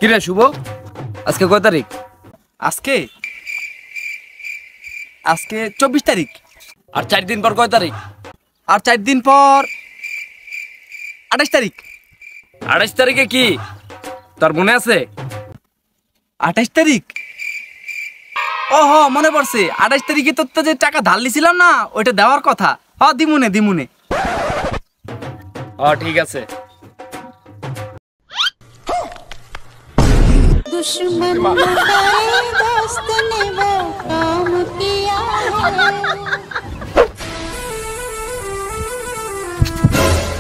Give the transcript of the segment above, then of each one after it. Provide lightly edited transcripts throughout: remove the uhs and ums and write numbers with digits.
কিরে শুভ, আজকে কয় তারিখ? আজকে আজকে 24 তারিখ। আর 4 দিন পর কয় তারিখ? আর 4 দিন পর 28 তারিখ। 28 তারিখে কি তোর মনে আছে? 28 তারিখ? ওহো, মনে পড়ছে। 28 তারিখে তোর তো যে টাকা ধার লিছিলাম না, ওইটা দেওয়ার কথা। হ্যাঁ, দিমুনে। ঠিক আছে।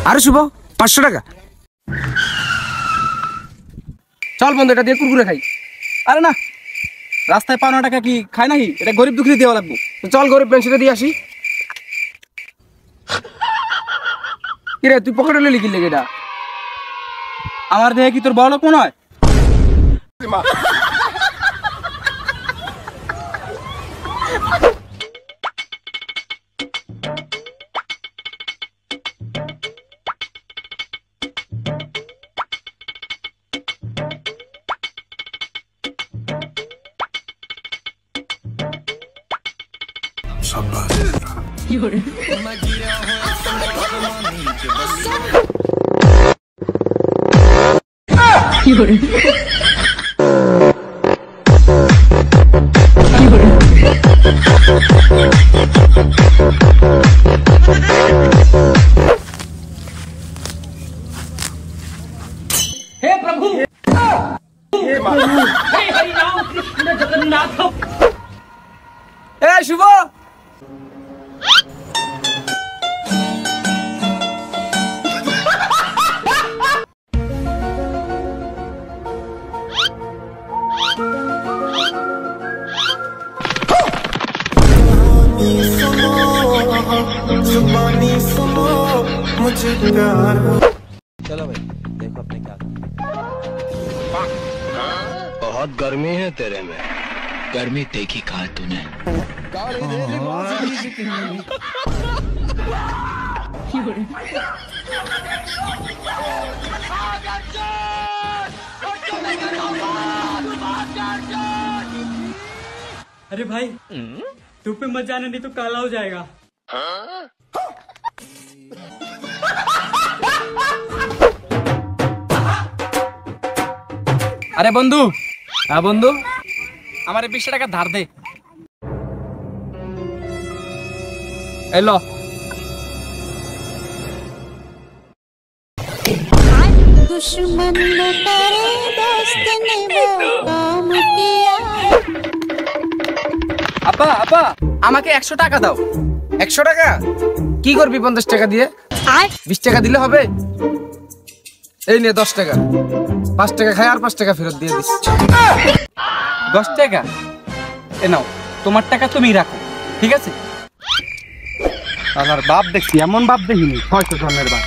আরে শুভ, 500 টাকা। চল বন্ধু, এটা দিয়ে কুরকুরে খাই। আরে না, রাস্তায় পাওনা টাকা কি খায় নাকি? এটা গরিব দুঃখী দেওয়া লাগবে। চল গরিব পেন্সিলে দিয়ে আসি। কিরে, তুই পকেটে লিখি কি লেগে? এটা আমার দেহে কি তোর বড় লোক মনে হয়? हे प्रभु, हे हरि राम कृष्ण जगन्नाथ। এ শুভ, मुझे प्यार। चलो भाई, देखो अपने क्या। बहुत गर्मी है तेरे में। गर्मी देखी कहा तूने? अरे भाई, धूप पे मत जाना, नहीं तो काला हो जाएगा। আরে বন্ধু, হ্যাঁ বন্ধু, আমার 20 টাকা ধার দে। এলো। दुश्मन करे दोस्त ने वो काम किया। আপা আমাকে 100 টাকা দাও। 100 টাকা কি করবি? 50 টাকা দিয়ে 20 টাকা দিলে হবে? এই নে 10 টাকা। 5 টাকা খাই আর 5 টাকা ফেরত দিয়ে দিস। 10 টাকা? এ নাও, তোমার টাকা তুমি রাখো, ঠিক আছে? আমার বাপ দেখছি, এমন বাপ দেখিনি। হয়তো ধরনের বাপ।